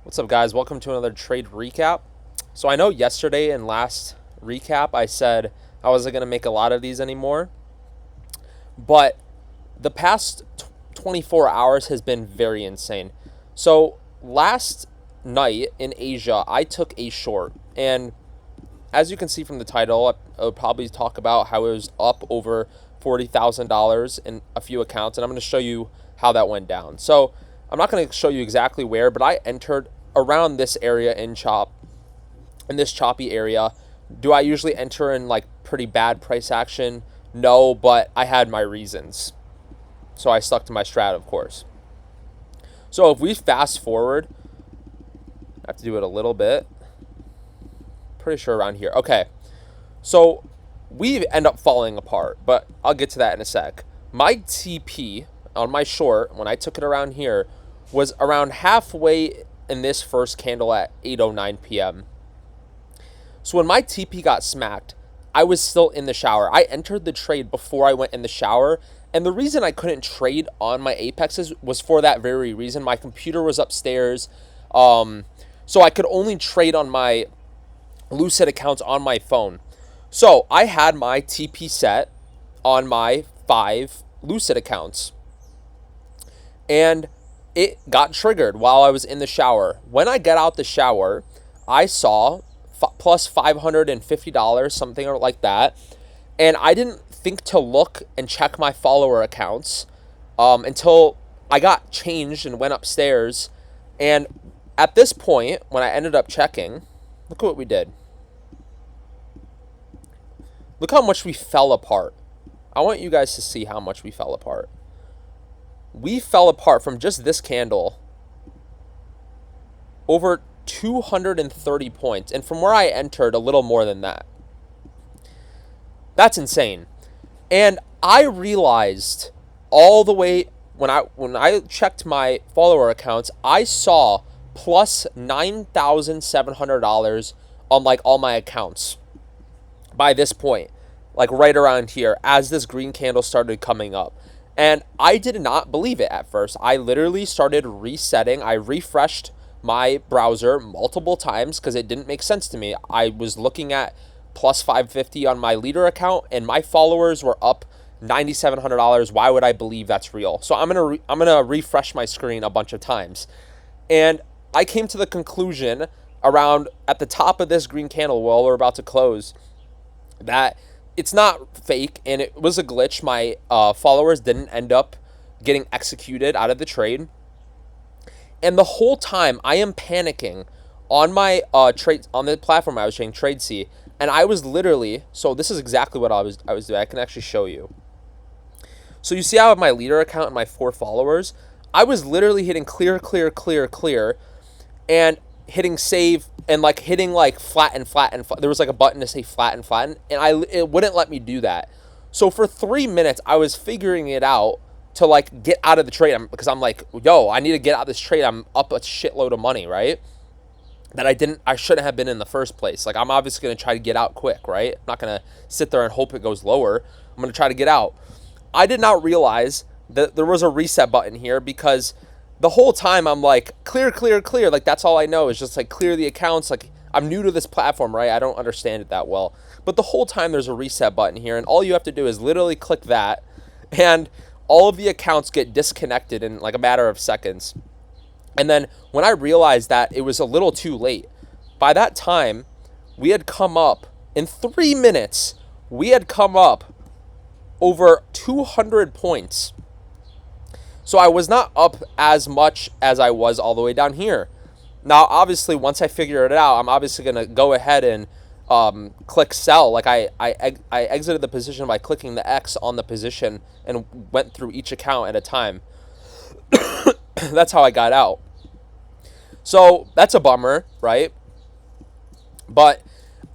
What's up, guys? Welcome to another trade recap. So I know yesterday and last recap I said I wasn't going to make a lot of these anymore, but the past 24 hours has been very insane. So last night in Asia, I took a short, and as you can see from the title, I'll probably talk about how it was up over $40,000 in a few accounts, and I'm going to show you how that went down. So I'm not going to show you exactly where, but I entered around this area in this choppy area. Do I usually enter in like pretty bad price action? No, but I had my reasons. So I stuck to my strat, of course. So if we fast forward, I have to do it a little bit. Pretty sure around here. Okay. So we end up falling apart, but I'll get to that in a sec. My TP on my short, when I took it around here, was around halfway in this first candle at 8:09 p.m. So when my TP got smacked, I was still in the shower. I entered the trade before I went in the shower, and the reason I couldn't trade on my Apexes was for that very reason. My computer was upstairs, so I could only trade on my Lucid accounts on my phone. So I had my TP set on my 5 Lucid accounts, and it got triggered while I was in the shower. When I got out the shower, I saw plus $550, something like that, and I didn't think to look and check my follower accounts until I got changed and went upstairs. And at this point, when I ended up checking, look at what we did. Look how much we fell apart. I want you guys to see how much we fell apart. We fell apart from just this candle over 230 points, and from where I entered, a little more than that. That's insane. And I realized all the way when I checked my follower accounts, I saw plus $9,700 on like all my accounts by this point, like right around here, as this green candle started coming up. And I did not believe it at first. I literally started resetting. I refreshed my browser multiple times because it didn't make sense to me. I was looking at plus 550 on my leader account, and my followers were up $9,700. Why would I believe that's real? So I'm gonna refresh my screen a bunch of times, and I came to the conclusion around at the top of this green candle while we're about to close that it's not fake and it was a glitch. My followers didn't end up getting executed out of the trade. And the whole time I am panicking on my trade on the platform I was trading, TradeC, and I was literally, so this is exactly what I was doing. I can actually show you. So you see I have my leader account and my 4 followers. I was literally hitting clear, clear, clear, clear, and hitting save and like hitting like flatten. There was like a button to say flatten, and it wouldn't let me do that. So for 3 minutes, I was figuring it out to like get out of the trade because I'm like, yo, I need to get out of this trade. I'm up a shitload of money, right? That I shouldn't have been in the first place. Like, I'm obviously going to try to get out quick, right? I'm not going to sit there and hope it goes lower. I'm going to try to get out. I did not realize that there was a reset button here because the whole time I'm like, clear, clear, clear. Like, that's all I know is just like clear the accounts. Like, I'm new to this platform, right? I don't understand it that well. But the whole time there's a reset button here, and all you have to do is literally click that, and all of the accounts get disconnected in like a matter of seconds. And then when I realized that it was a little too late, by that time, we had come up, in 3 minutes, we had come up over 200 points. So I was not up as much as I was all the way down here. Now, obviously, once I figure it out, I'm obviously going to go ahead and click sell. Like I exited the position by clicking the X on the position and went through each account at a time. That's how I got out. So that's a bummer, right? But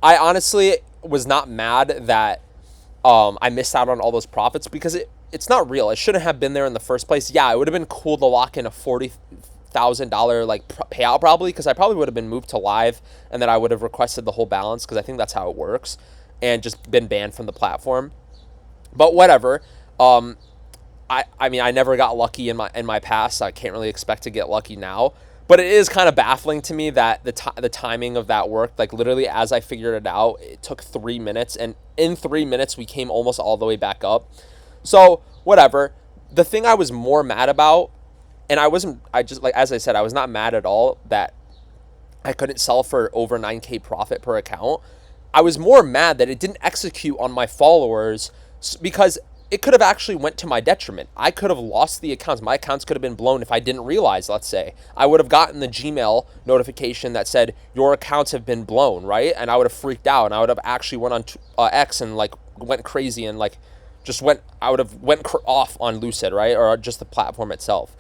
I honestly was not mad that I missed out on all those profits because it's not real. It shouldn't have been there in the first place. Yeah, it would have been cool to lock in a $40,000 like payout probably, because I probably would have been moved to live and then I would have requested the whole balance because I think that's how it works, and just been banned from the platform. But whatever. I mean, I never got lucky in my past. So I can't really expect to get lucky now. But it is kind of baffling to me that the timing of that worked. Like literally, as I figured it out, it took 3 minutes, and in 3 minutes we came almost all the way back up. So whatever. The thing I was more mad about, and I just, like, as I said, I was not mad at all that I couldn't sell for over 9K profit per account. I was more mad that it didn't execute on my followers, because it could have actually went to my detriment. I could have lost the accounts. My accounts could have been blown if I didn't realize, let's say. I would have gotten the Gmail notification that said, your accounts have been blown, right? And I would have freaked out, and I would have actually went on X and like went crazy and like I would have went off on Lucid, right? Or just the platform itself.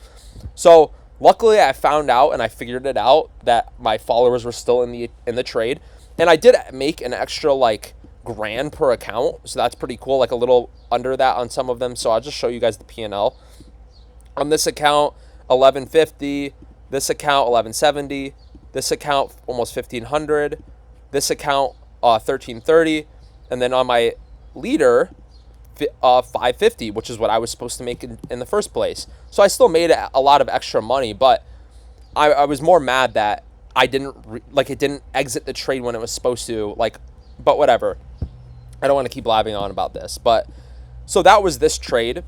So luckily I found out and I figured it out that my followers were still in the trade. And I did make an extra like grand per account, so that's pretty cool, like a little under that on some of them. So I'll just show you guys the P&L. On this account, 1150, this account 1170, this account almost 1500, this account 1330, and then on my leader 550, which is what I was supposed to make in the first place. So I still made a lot of extra money, but I was more mad that I didn't it didn't exit the trade when it was supposed to, like, but whatever. I don't want to keep blabbing on about this, but so that was this trade.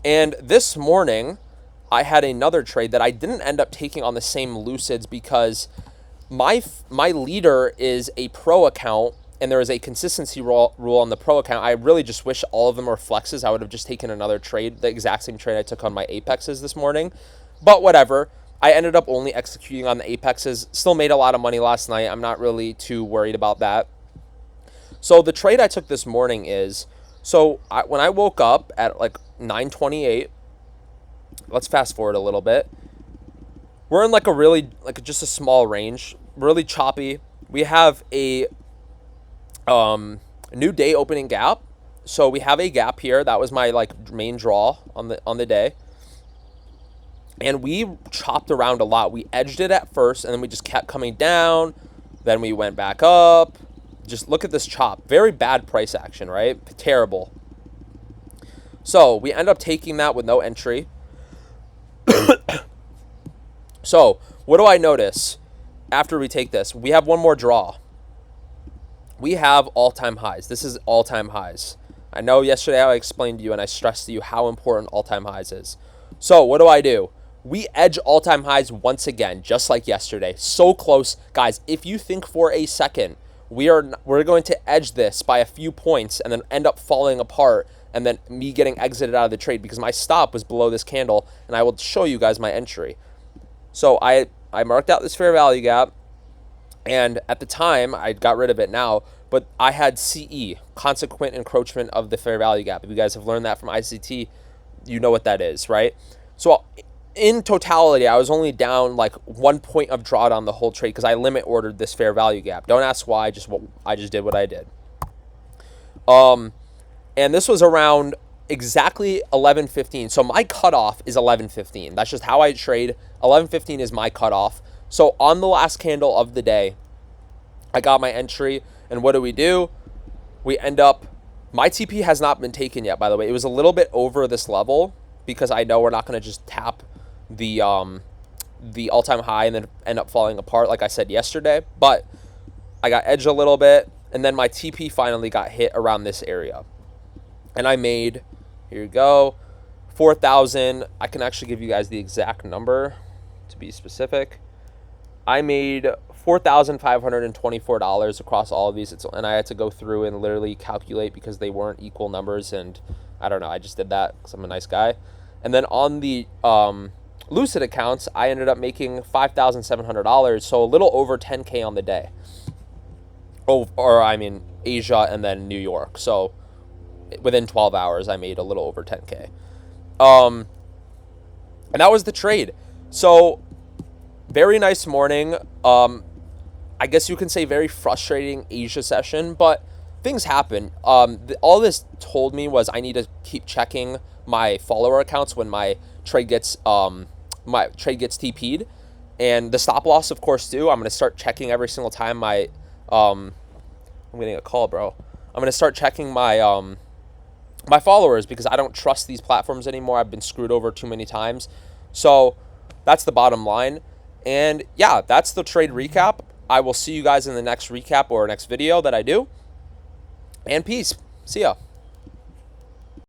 And this morning I had another trade that I didn't end up taking on the same Lucids because my leader is a pro account and there is a consistency rule on the pro account. I really just wish all of them were flexes. I would have just taken another trade, the exact same trade I took on my Apexes this morning, but whatever. I ended up only executing on the Apexes, still made a lot of money last night. I'm not really too worried about that. So the trade I took this morning is, when I woke up at like 9:28, let's fast forward a little bit. We're in like a really, like just a small range, really choppy. We have a new day opening gap. So we have a gap here. That was my like main draw on the day. And we chopped around a lot. We edged it at first, and then we just kept coming down. Then we went back up. Just look at this chop. Very bad price action, right? Terrible. So we end up taking that with no entry. So what do I notice after we take this? We have one more draw. We have all-time highs. This is all-time highs. I know yesterday I explained to you and I stressed to you how important all-time highs is. So what do? We edge all-time highs once again, just like yesterday. So close. Guys, if you think for a second we're going to edge this by a few points and then end up falling apart and then me getting exited out of the trade because my stop was below this candle, and I will show you guys my entry. So I marked out this fair value gap, and at the time, I got rid of it now, but I had CE, consequent encroachment of the fair value gap. If you guys have learned that from ICT, you know what that is, right? So in totality, I was only down like 1 point of drawdown the whole trade because I limit ordered this fair value gap. Don't ask why, I just did what I did. And this was around exactly 11:15. So my cutoff is 11:15. That's just how I trade. 11:15 is my cutoff. So on the last candle of the day, I got my entry, and what do? We end up, my TP has not been taken yet, by the way. It was a little bit over this level because I know we're not going to just tap the all-time high and then end up falling apart like I said yesterday. But I got edged a little bit, and then my TP finally got hit around this area. And I made, here you go, 4,000. I can actually give you guys the exact number to be specific. I made $4,524 across all of these, and I had to go through and literally calculate because they weren't equal numbers, and I don't know, I just did that because I'm a nice guy. And then on the Lucid accounts, I ended up making $5,700, so a little over 10K on the day. Asia and then New York. So within 12 hours, I made a little over 10K. And that was the trade. So very nice morning. I guess you can say very frustrating Asia session, but things happen. All this told me was I need to keep checking my follower accounts when my trade gets TP'd, and the stop loss, of course, too. I'm gonna start checking every single time my I'm getting a call, bro. I'm gonna start checking my my followers because I don't trust these platforms anymore. I've been screwed over too many times. So that's the bottom line. And yeah, that's the trade recap. I will see you guys in the next recap or next video that I do. And peace. See ya.